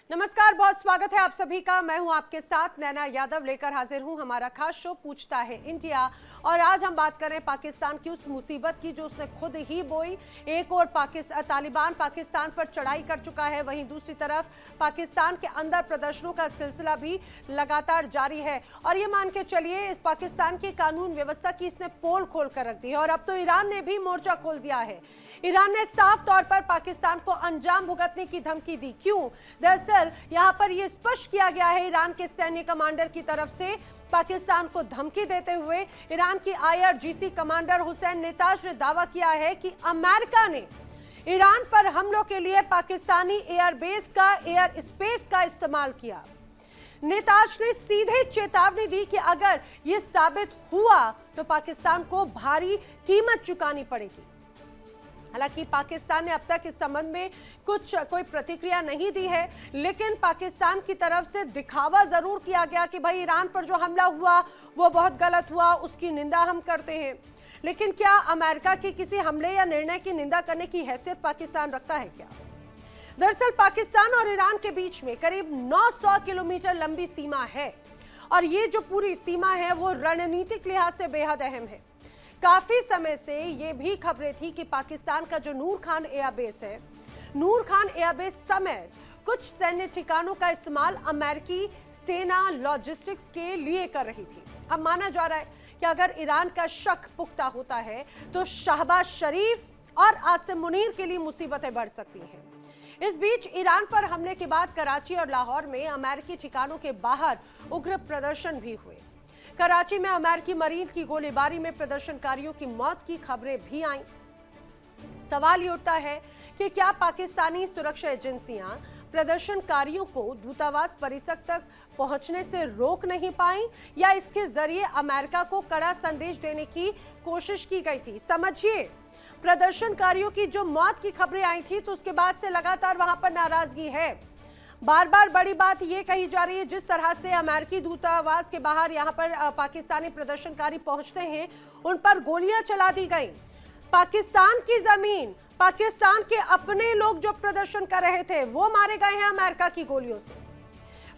नमस्कार, बहुत स्वागत है आप सभी का। मैं हूं आपके साथ नैना यादव, लेकर हाजिर हूं हमारा खास शो पूछता है इंडिया। और आज हम बात करें पाकिस्तान की उस मुसीबत की जो उसने खुद ही बोई। एक और तालिबान पाकिस्तान पर चढ़ाई कर चुका है, वहीं दूसरी तरफ पाकिस्तान के अंदर प्रदर्शनों का सिलसिला भी लगातार जारी है। और ये मान के चलिए, इस पाकिस्तान की कानून व्यवस्था की इसने पोल खोल कर रख दी है। और अब तो ईरान ने भी मोर्चा खोल दिया है। ईरान ने साफ तौर पर पाकिस्तान को अंजाम भुगतने की धमकी दी। क्यों? दरअसल यहां पर यह स्पष्ट किया गया है ईरान के सैन्य कमांडर की तरफ से, पाकिस्तान को धमकी देते हुए ईरान की IRGC कमांडर हुसैन नेताज ने दावा किया है कि अमेरिका ने ईरान पर हमलों के लिए पाकिस्तानी एयरबेस का, एयर स्पेस का इस्तेमाल किया। नेताज ने सीधे चेतावनी दी कि अगर यह साबित हुआ तो पाकिस्तान को भारी कीमत चुकानी पड़ेगी। हालांकि पाकिस्तान ने अब तक इस संबंध में कोई प्रतिक्रिया नहीं दी है, लेकिन पाकिस्तान की तरफ से दिखावा जरूर किया गया कि भाई ईरान पर जो हमला हुआ वो बहुत गलत हुआ, उसकी निंदा हम करते हैं। लेकिन क्या अमेरिका के किसी हमले या निर्णय की निंदा करने की हैसियत पाकिस्तान रखता है क्या? दरअसल पाकिस्तान और ईरान के बीच में करीब 900 किलोमीटर लंबी सीमा है, और ये जो पूरी सीमा है वो रणनीतिक लिहाज से बेहद अहम है। काफी समय से ये भी खबरें थी कि पाकिस्तान का जो नूर खान एयरबेस है, नूर खान एयरबेस समेत कुछ सैन्य ठिकानों का इस्तेमाल अमेरिकी सेना लॉजिस्टिक्स के लिए कर रही थी। अब माना जा रहा है कि अगर ईरान का शक पुख्ता होता है तो शहबाज शरीफ और आसिम मुनीर के लिए मुसीबतें बढ़ सकती हैं। इस बीच ईरान पर हमले के बाद कराची और लाहौर में अमेरिकी ठिकानों के बाहर उग्र प्रदर्शन भी हुए। कराची में अमेरिकी मरीन की गोलीबारी में प्रदर्शनकारियों की मौत की खबरें भी आईं। सवाल ये उठता है कि क्या पाकिस्तानी सुरक्षा एजेंसियां प्रदर्शनकारियों को दूतावास परिसर तक पहुंचने से रोक नहीं पाई, या इसके जरिए अमेरिका को कड़ा संदेश देने की कोशिश की गई थी? समझिए, प्रदर्शनकारियों की जो मौत की खबरें आई थी तो उसके बाद से लगातार वहां पर नाराजगी है। बार बार बड़ी बात यह कही जा रही है, जिस तरह से अमेरिकी दूतावास के बाहर यहां पर पाकिस्तानी प्रदर्शनकारी पहुंचते हैं, उन पर गोलियां चला दी गई। पाकिस्तान की जमीन, पाकिस्तान के अपने लोग जो प्रदर्शन कर रहे थे वो मारे गए हैं अमेरिका की गोलियों से।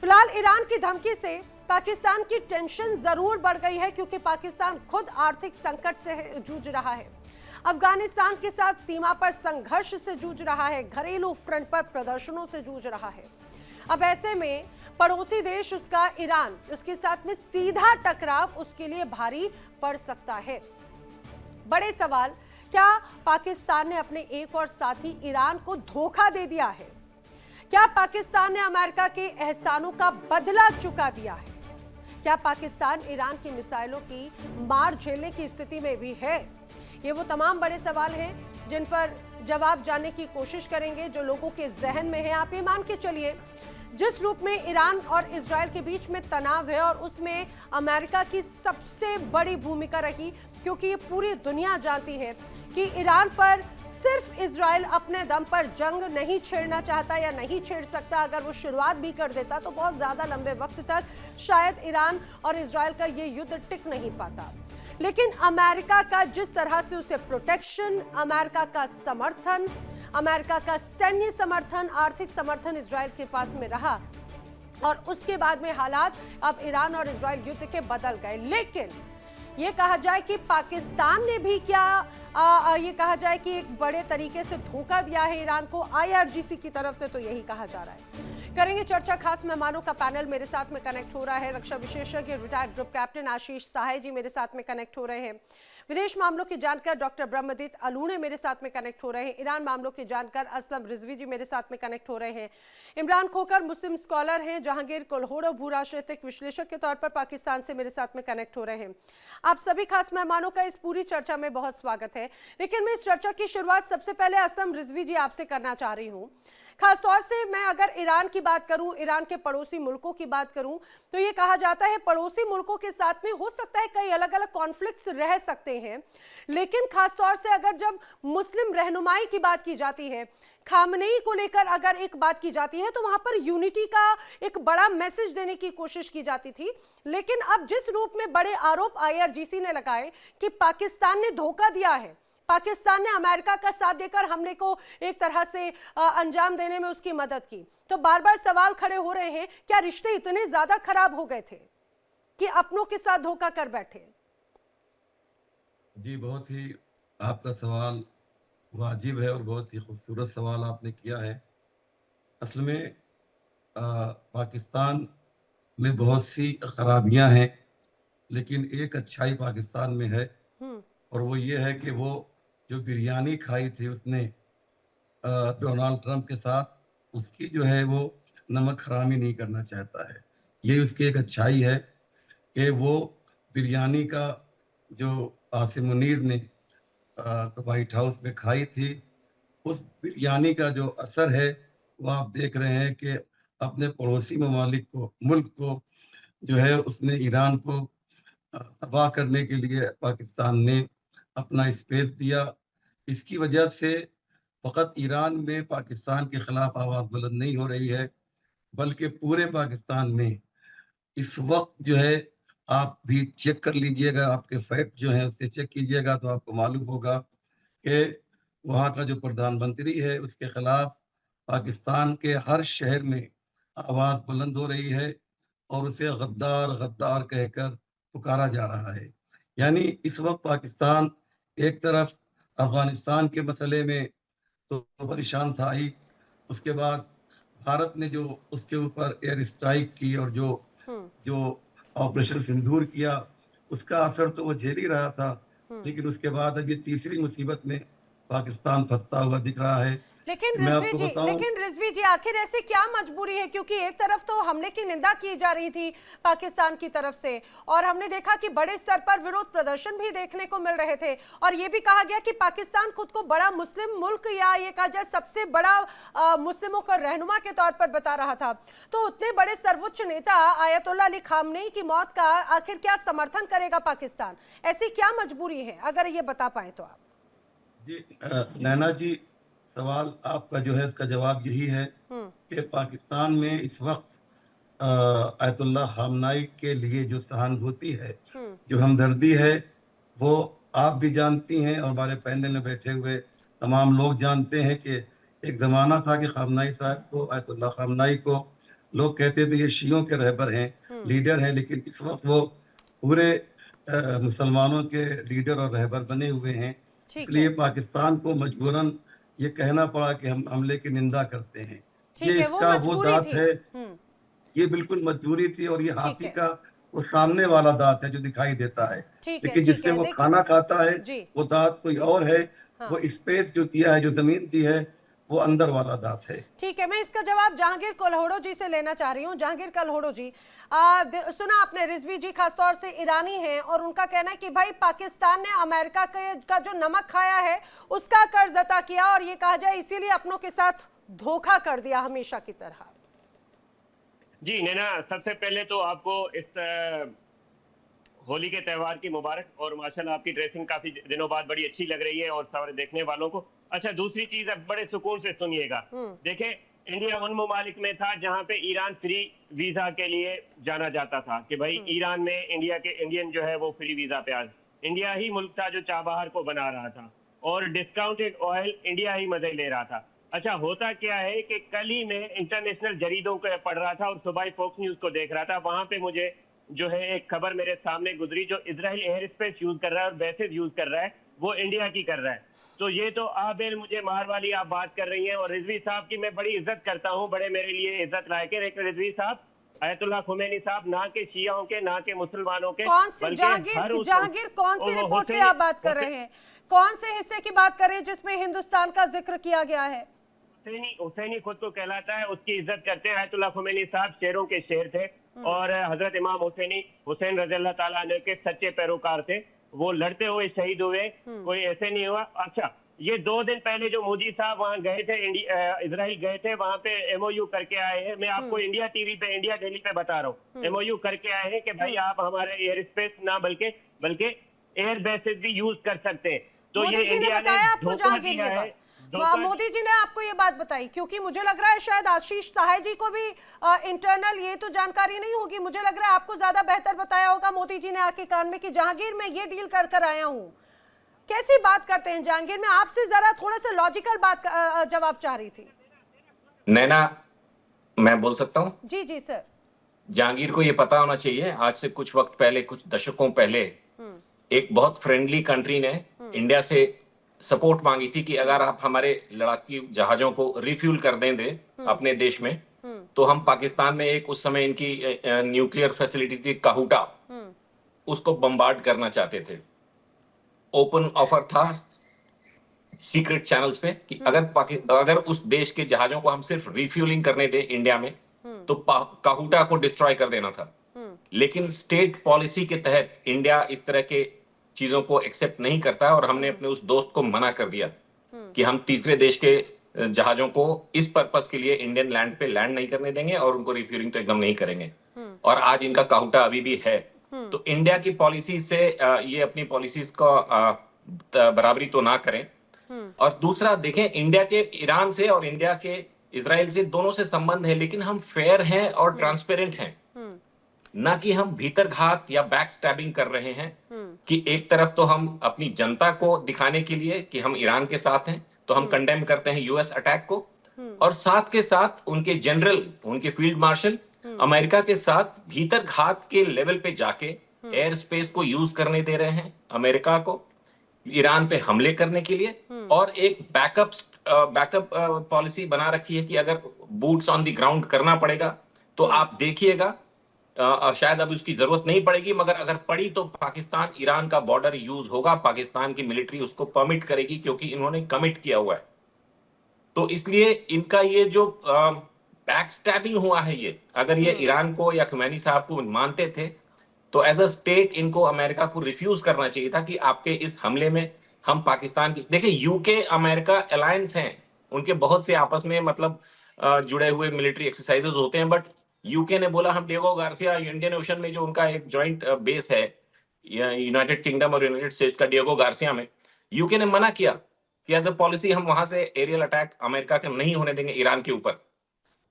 फिलहाल ईरान की धमकी से पाकिस्तान की टेंशन जरूर बढ़ गई है, क्योंकि पाकिस्तान खुद आर्थिक संकट से जूझ रहा है, अफगानिस्तान के साथ सीमा पर संघर्ष से जूझ रहा है, घरेलू फ्रंट पर प्रदर्शनों से जूझ रहा है। अब ऐसे में पड़ोसी देश उसका ईरान, उसके साथ में सीधा टकराव उसके लिए भारी पड़ सकता है। बड़े सवाल, क्या पाकिस्तान ने अपने एक और साथी ईरान को धोखा दे दिया है? क्या पाकिस्तान ने अमेरिका के एहसानों का बदला चुका दिया है? क्या पाकिस्तान ईरान की मिसाइलों की मार झेलने की स्थिति में भी है? ये वो तमाम बड़े सवाल हैं जिन पर जवाब जानने की कोशिश करेंगे, जो लोगों के जहन में है। आप ये मान के चलिए, जिस रूप में ईरान और इजराइल के बीच में तनाव है, और उसमें अमेरिका की सबसे बड़ी भूमिका रही, क्योंकि ये पूरी दुनिया जानती है कि ईरान पर सिर्फ इजराइल अपने दम पर जंग नहीं छेड़ना चाहता या नहीं छेड़ सकता। अगर वो शुरुआत भी कर देता तो बहुत ज्यादा लंबे वक्त तक शायद ईरान और इजराइल का ये युद्ध टिक नहीं पाता। लेकिन अमेरिका का जिस तरह से उसे प्रोटेक्शन, अमेरिका का समर्थन, अमेरिका का सैन्य समर्थन, आर्थिक समर्थन इजराइल के पास में रहा, और उसके बाद में हालात अब ईरान और इजराइल युद्ध के बदल गए। लेकिन ये कहा जाए कि पाकिस्तान ने भी क्या ये कहा जाए कि एक बड़े तरीके से धोखा दिया है ईरान को IRGC की तरफ से, तो यही कहा जा रहा है। करेंगे चर्चा, खास मेहमानों का पैनल मेरे साथ में कनेक्ट हो रहा है। रक्षा विशेषज्ञ रिटायर्ड ग्रुप कैप्टन आशीष सहाय जी मेरे साथ में कनेक्ट हो रहे हैं। विदेश मामलों की जानकार डॉक्टर ब्रह्मदीप अलूणे मेरे साथ में कनेक्ट हो रहे हैं। ईरान मामलों की जानकार असलम रिजवी जी मेरे साथ में कनेक्ट हो रहे हैं। इमरान खोकर मुस्लिम स्कॉलर हैं। जहांगीर कोल्होड़ो भूराजनीतिक विश्लेषक के तौर पर पाकिस्तान से मेरे साथ में कनेक्ट हो रहे हैं। आप सभी खास मेहमानों का इस पूरी चर्चा में बहुत स्वागत है। लेकिन मैं इस चर्चा की शुरुआत सबसे पहले असलम रिजवी जी आपसे करना चाह रही हूँ। खासतौर से मैं अगर ईरान की बात करूं, ईरान के पड़ोसी मुल्कों की बात करूं, तो ये कहा जाता है पड़ोसी मुल्कों के साथ में हो सकता है कई अलग अलग कॉन्फ्लिक्ट्स रह सकते हैं, लेकिन खासतौर से अगर जब मुस्लिम रहनुमाई की बात की जाती है, खामनेई को लेकर अगर एक बात की जाती है, तो वहां पर यूनिटी का एक बड़ा मैसेज देने की कोशिश की जाती थी। लेकिन अब जिस रूप में बड़े आरोप IRGC ने लगाए कि पाकिस्तान ने धोखा दिया है, पाकिस्तान ने अमेरिका का साथ देकर हमले को एक तरह से अंजाम देने में उसकी मदद की। तो बार बार सवाल खड़े हो रहे हैं, क्या रिश्ते इतने ज्यादा खराब हो गए थे कि अपनों के साथ धोखा कर बैठे? जी, बहुत ही आपका सवाल वाजिब है और बहुत ही खूबसूरत सवाल आपने किया है। असल में पाकिस्तान में बहुत सी खराबियां हैं, लेकिन एक अच्छाई पाकिस्तान में है हम्म। और वो ये है कि वो जो बिरयानी खाई थी उसने डोनाल्ड ट्रंप के साथ, उसकी जो है वो नमक हरामी नहीं करना चाहता है। यही उसकी एक अच्छाई है कि वो बिरयानी का जो आसिम मुनीर ने व्हाइट हाउस में खाई थी, उस बिरयानी का जो असर है वो आप देख रहे हैं कि अपने पड़ोसी ममालिक को, मुल्क को जो है उसने ईरान को तबाह करने के लिए पाकिस्तान ने अपना स्पेस दिया। इसकी वजह से फ़कत ईरान में पाकिस्तान के खिलाफ आवाज़ बुलंद नहीं हो रही है, बल्कि पूरे पाकिस्तान में इस वक्त जो है, आप भी चेक कर लीजिएगा, आपके फैक्ट जो हैं उससे चेक कीजिएगा तो आपको मालूम होगा कि वहाँ का जो प्रधानमंत्री है उसके खिलाफ पाकिस्तान के हर शहर में आवाज़ बुलंद हो रही है और उसे गद्दार गद्दार कहकर पुकारा जा रहा है। यानी इस वक्त पाकिस्तान एक तरफ अफगानिस्तान के मसले में तो परेशान था ही, उसके बाद भारत ने जो उसके ऊपर एयर स्ट्राइक की और जो हम्म। जो ऑपरेशन सिंदूर किया, उसका असर तो वो झेल ही रहा था, हम्म। लेकिन उसके बाद अब ये तीसरी मुसीबत में पाकिस्तान फंसता हुआ दिख रहा है। मैं आपको बताऊं, लेकिन रिजवी जी आखिर ऐसे क्या मजबूरी है? क्योंकि एक तरफ तो हमले की निंदा की जा रही थी पाकिस्तान की तरफ से, और हमने देखा कि बड़े स्तर पर विरोध प्रदर्शन भी देखने को मिल रहे थे, और ये भी कहा गया कि पाकिस्तान खुद को बड़ा मुस्लिम मुल्क, या ये कहा जाए सबसे बड़ा मुस्लिमों का रहनुमा के तौर पर बता रहा था। तो उतने बड़े सर्वोच्च नेता आयतुल्लाह अली खामनेई की मौत का आखिर क्या समर्थन करेगा पाकिस्तान? ऐसी क्या मजबूरी है, अगर ये बता पाए तो आप। जी नैना जी, सवाल आपका जो है उसका जवाब यही है हम्म। कि पाकिस्तान में इस वक्त आयतुल्लाह खामनाई के लिए जो सहानुभूति है, हम्म। जो हमदर्दी है, वो आप भी जानती हैं और हमारे पैनल में बैठे हुए तमाम लोग जानते हैं कि एक ज़माना था कि खामनाई साहब को, आयतुल्लाह खामनाई को लोग कहते थे ये शियों के रहबर हैं, हम्म। लीडर हैं, लेकिन इस वक्त वो पूरे मुसलमानों के लीडर और रहबर बने हुए हैं। ठीक इसलिए है। पाकिस्तान को मजबूरन ये कहना पड़ा कि हम हमले की निंदा करते हैं। ये ठीक है, वो इसका वो मजबूरी दांत थी। है, हम्म। ये बिल्कुल मजबूरी थी और ये ठीक हाथी है। का वो सामने वाला दांत है जो दिखाई देता है, ठीक है। लेकिन ठीक जिससे है, वो देखिए। खाना खाता है जी। वो दांत कोई और है। हाँ। वो स्पेस जो दिया है, जो जमीन दी है, वो अंदर वाला दांत है। ठीक है, मैं इसका जवाब जहांगीर कलहोड़ो जी से लेना चाह रही हूँ। जहांगीर कलहोड़ो जी, सुना आपने, रिजवी जी खासतौर से ईरानी हैं और उनका कहना है कि भाई पाकिस्तान ने अमेरिका का जो नमक खाया है उसका कर्ज अदा किया, और ये कहा जाए इसीलिए अपनों के साथ धोखा कर दिया हमेशा की तरह। जी नैना, सबसे पहले तो आपको इस होली के त्यौहार की मुबारक, और माशाल्लाह आपकी ड्रेसिंग काफी दिनों बाद बड़ी अच्छी लग रही है और सारे देखने वालों को। अच्छा, दूसरी चीज अब बड़े सुकून से सुनिएगा। हम्म। देखें, इंडिया उन ममालिक में था जहां पे ईरान फ्री वीजा के लिए जाना जाता था कि भाई ईरान में इंडिया के इंडियन जो है वो फ्री वीजा पे आ। इंडिया ही मुल्क था जो चाबहार को बना रहा था और डिस्काउंटेड ऑयल इंडिया ही मजे ले रहा था। अच्छा, होता क्या है कि कल ही मैं इंटरनेशनल जरीदों को पढ़ रहा था और सुबह फॉक्स न्यूज को देख रहा था। वहां पे मुझे जो है एक खबर मेरे सामने गुजरी, जो इजराइल एयर स्पेस यूज कर रहा है और बेसिस यूज कर रहा है वो इंडिया की कर रहा है। तो ये तो आबेल मुझे मार वाली आप बात कर रही हैं, और रिजवी साहब की मैं बड़ी इज्जत करता हूं, बड़े मेरे लिए इज्जत लायक है। लेकिन रिजवी साहब, आयतुल्लाह खुमैनी साहब ना के शियाओं के, ना के मुसलमानों के, कौन से बल्कि हर जहांगीर कौन सी रिपोर्ट की आप बात कर रहे हैं? कौन से हिस्से की बात कर रहे हैं जिसमें हिंदुस्तान का जिक्र किया गया है? हुसैनी खुद को कहलाता है, उसकी इज्जत करते हैं। आयतुल्लाह खुमैनी साहब शेरों के शेर थे और हजरत इमाम हुसैन रज़ी अल्लाह ताला अन्हु के सच्चे पैरोकार थे। वो लड़ते हुए शहीद हुए, कोई ऐसे नहीं हुआ। अच्छा, ये 2 दिन पहले जो मोदी साहब वहां गए थे, इजराइल गए थे, वहां पे एमओयू करके आए हैं। मैं आपको इंडिया टीवी पे, इंडिया डेली पे बता रहा हूँ, एमओयू करके आए हैं कि भाई आप हमारे एयर स्पेस ना बल्कि एयर बेसिस भी यूज कर सकते हैं। तो ये इंडिया ने धोखा दिया है। मोदी जी ने आपको ये बात बताई? क्योंकि मुझे लग रहा है शायद आशीष सहाय जी को भी इंटरनल ये तो जानकारी नहीं होगी। मुझे लग रहा है आपको ज्यादा बेहतर बताया होगा मोदी जी ने आके कान में कि जहांगीर मैं ये डील कर आया हूँ। कैसी बात करते हैं जहांगीर? मैं आपसे जरा थोड़ा सा लॉजिकल बात जवाब चाह रही थी। नैना, मैं बोल सकता हूँ? जी जी सर। जहांगीर को ये पता होना चाहिए, आज से कुछ वक्त पहले, कुछ दशकों पहले, एक बहुत फ्रेंडली कंट्री ने इंडिया से सपोर्ट मांगी थी कि अगर आप हमारे लड़ाकू जहाजों को रिफ्यूल कर दें अपने देश में, तो हम पाकिस्तान में एक उस समय इनकी न्यूक्लियर फैसिलिटी थी काहूटा, उसको बम्बार्ड करना चाहते थे। ओपन ऑफर था सीक्रेट चैनल्स पे कि अगर उस देश के जहाजों को हम सिर्फ रिफ्यूलिंग करने दें इंडिया में, तो काहूटा को डिस्ट्रॉय कर देना था। लेकिन स्टेट पॉलिसी के तहत इंडिया इस तरह के चीजों को एक्सेप्ट नहीं करता, और हमने अपने उस दोस्त को मना कर दिया कि हम तीसरे देश के जहाजों को इस पर्पस के लिए इंडियन लैंड पे लैंड नहीं करने देंगे और उनको रिफ्यूलिंग तो एकदम नहीं करेंगे। और आज इनका काहूटा अभी भी है। तो इंडिया की पॉलिसी से ये अपनी पॉलिसीज का बराबरी तो ना करें। और दूसरा देखें, इंडिया के ईरान से और इंडिया के इजराइल से दोनों से संबंध है, लेकिन हम फेयर हैं और ट्रांसपेरेंट हैं, ना कि हम भीतर घात या बैक स्टैबिंग कर रहे हैं कि एक तरफ तो हम अपनी जनता को दिखाने के लिए कि हम ईरान के साथ हैं, तो हम कंडेम करते हैं यूएस अटैक को, और साथ के साथ उनके जनरल, उनके फील्ड मार्शल अमेरिका के साथ भीतर घात के लेवल पे जाके एयर स्पेस को यूज करने दे रहे हैं अमेरिका को ईरान पे हमले करने के लिए, और एक बैकअप पॉलिसी बना रखी है कि अगर बूट्स ऑन द ग्राउंड करना पड़ेगा तो आप देखिएगा, शायद अब उसकी जरूरत नहीं पड़ेगी, मगर अगर पड़ी तो पाकिस्तान ईरान का बॉर्डर यूज होगा, पाकिस्तान की मिलिट्री उसको परमिट करेगी, क्योंकि इन्होंने कमिट किया हुआ है। तो इसलिए इनका ये जो बैक स्टैबिंग हुआ है, ये अगर ये ईरान को या खमैनी साहब को मानते थे, तो एज अ स्टेट इनको अमेरिका को रिफ्यूज करना चाहिए था कि आपके इस हमले में हम पाकिस्तान की, देखिए यूके अमेरिका अलायंस हैं, उनके बहुत से आपस में मतलब जुड़े हुए मिलिट्री एक्सरसाइजेज होते हैं, बट यूके ने बोला हम डिएगो गार्सिया, इंडियन ओशन में जो उनका एक जॉइंट बेस है यूनाइटेड किंगडम और यूनाइटेड स्टेट्स का डिएगो गार्सिया में, यूके ने मना किया कि एज अ पॉलिसी हम वहां से एरियल अटैक अमेरिका के नहीं होने देंगे ईरान के ऊपर।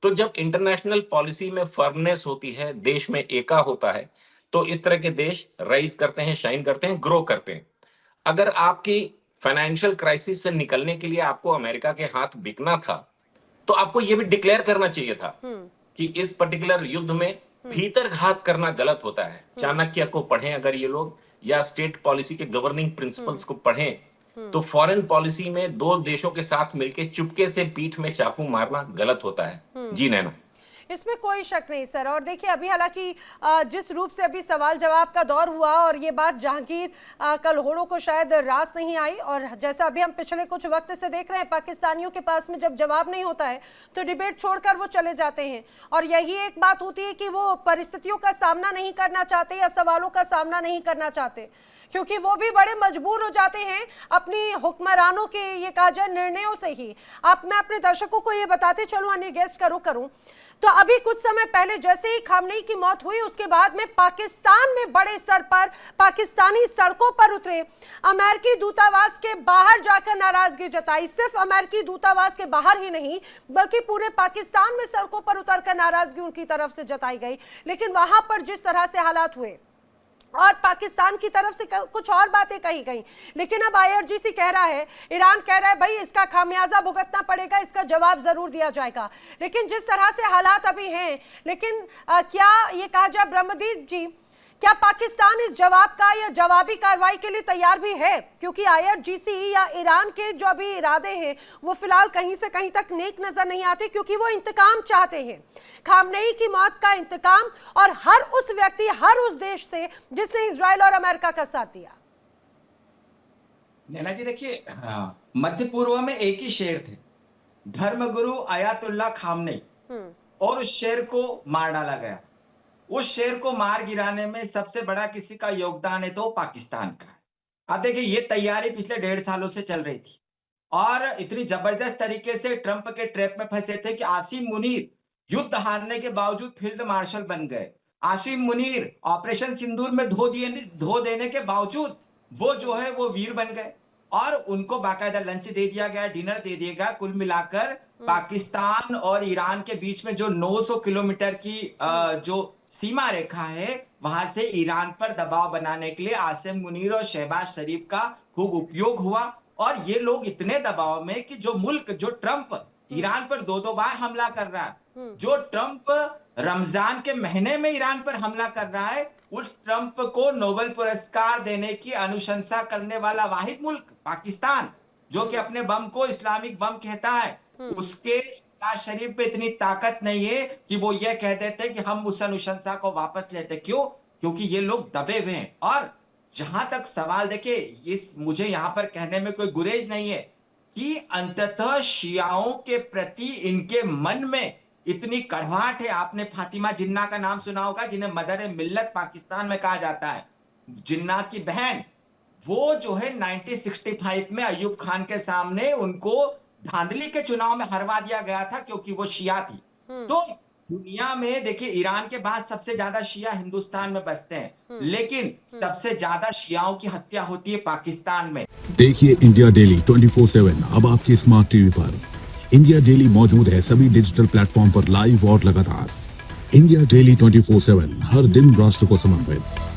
तो जब इंटरनेशनल पॉलिसी में फर्मनेस होती है, देश में एका होता है, तो इस तरह के देश राइज करते हैं, शाइन करते हैं, ग्रो करते हैं। अगर आपकी फाइनेंशियल क्राइसिस से निकलने के लिए आपको अमेरिका के हाथ बिकना था, तो आपको यह भी डिक्लेयर करना चाहिए था कि इस पर्टिकुलर युद्ध में भीतर घात करना गलत होता है। चाणक्य को पढ़ें अगर ये लोग, या स्टेट पॉलिसी के गवर्निंग प्रिंसिपल्स को पढ़ें, तो फॉरेन पॉलिसी में दो देशों के साथ मिलकर चुपके से पीठ में चाकू मारना गलत होता है। जी नैना, इसमें कोई शक नहीं सर। और देखिए अभी हालांकि जिस रूप से अभी सवाल जवाब का दौर हुआ, और ये बात जहांगीर कलहोड़ों को शायद रास नहीं आई, और जैसा अभी हम पिछले कुछ वक्त से देख रहे हैं, पाकिस्तानियों के पास में जब जवाब नहीं होता है तो डिबेट छोड़कर वो चले जाते हैं, और यही एक बात होती है कि वो परिस्थितियों का सामना नहीं करना चाहते या सवालों का सामना नहीं करना चाहते, क्योंकि वो भी बड़े मजबूर हो जाते हैं अपनी हुक्मरानों के ये कहा जाए निर्णयों से ही। मैं अपने दर्शकों को ये बताते चलूं, अन्य गेस्ट करूं, तो अभी कुछ समय पहले जैसे ही खामनेई की मौत हुई, उसके बाद में पाकिस्तान में बड़े स्तर पर पाकिस्तानी सड़कों पर उतरे, अमेरिकी दूतावास के बाहर जाकर नाराजगी जताई। सिर्फ अमेरिकी दूतावास के बाहर ही नहीं, बल्कि पूरे पाकिस्तान में सड़कों पर उतरकर नाराजगी उनकी तरफ से जताई गई। लेकिन वहां पर जिस तरह से हालात हुए, और पाकिस्तान की तरफ से कुछ और बातें कही गई, लेकिन अब आईआरजीसी कह रहा है, ईरान कह रहा है भाई इसका खामियाजा भुगतना पड़ेगा, इसका जवाब जरूर दिया जाएगा। लेकिन जिस तरह से हालात अभी हैं, लेकिन क्या ये कहा जाए ब्रह्मदीप जी, क्या पाकिस्तान इस जवाब का या जवाबी कार्रवाई के लिए तैयार भी है? क्योंकि आईआरजीसी या ईरान के जो अभी इरादे हैं वो फिलहाल कहीं से कहीं तक नेक नजर नहीं आते, क्योंकि वो इंतकाम चाहते हैं, खामनेई की मौत का इंतकाम, और हर उस व्यक्ति, हर उस देश से जिसने इजराइल और अमेरिका का साथ दिया। नैना जी देखिए, मध्य पूर्व में एक ही शेर थे, धर्मगुरु आयतुल्लाह खामनेई, और उस शेर को मार डाला गया। उस शेर को मार गिराने में सबसे बड़ा किसी का योगदान है तो पाकिस्तान का है। अब देखिए, ये तैयारी पिछले 1.5 सालों से चल रही थी, और इतनी जबरदस्त तरीके से ट्रंप के ट्रैप में फंसे थे कि आसिम मुनीर युद्ध हारने के बावजूद फील्ड मार्शल बन गए। आसिम मुनीर ऑपरेशन सिंदूर में धो देने के बावजूद वो जो है वो वीर बन गए। और उनको बाकायदा लंच दे दिया गया, डिनर दे दिया गया। कुल मिलाकर पाकिस्तान और ईरान के बीच में जो 900 किलोमीटर की जो सीमा रेखा है, वहां से ईरान पर दबाव बनाने के लिए आसिम मुनीर और शहबाज शरीफ का खूब उपयोग हुआ। और ये लोग इतने दबाव में कि जो ट्रंप ईरान पर 2-2 बार हमला कर रहा है, जो ट्रंप रमजान के महीने में ईरान पर हमला कर रहा है, उस ट्रंप को नोबेल पुरस्कार देने की अनुशंसा करने वाला वाहिद मुल्क पाकिस्तान, जो कि अपने बम को इस्लामिक बम कहता है, उसके शहबाज शरीफ पे इतनी ताकत नहीं है कि वो ये कह देते कि हम उस अनुशंसा को वापस लेते। क्यों? क्योंकि ये लोग दबे हुए हैं। और जहां तक सवाल, देखिए, मुझे यहां पर कहने में कोई गुरेज नहीं है कि अंततः शियाओं के प्रति इनके मन में इतनी कड़वाहट है। आपने फातिमा जिन्ना का नाम सुना होगा, जिन्हें मदर ए मिल्लत पाकिस्तान में कहा जाता है। जिन्ना की बहन, वो जो है 1965 में अयूब खान के सामने उनको धांधली के चुनाव में हरवा दिया गया था, क्योंकि वो शिया थी। तो दुनिया में देखिए, ईरान के बाद सबसे ज्यादा शिया हिंदुस्तान में बसते हैं, लेकिन सबसे ज्यादा शियाओं की हत्या होती है पाकिस्तान में। देखिए इंडिया डेली 24/7 अब आपकी स्मार्ट टीवी पर। इंडिया डेली मौजूद है सभी डिजिटल प्लेटफॉर्म पर लाइव और लगातार। इंडिया डेली 24/7 हर दिन राष्ट्र को समर्पित।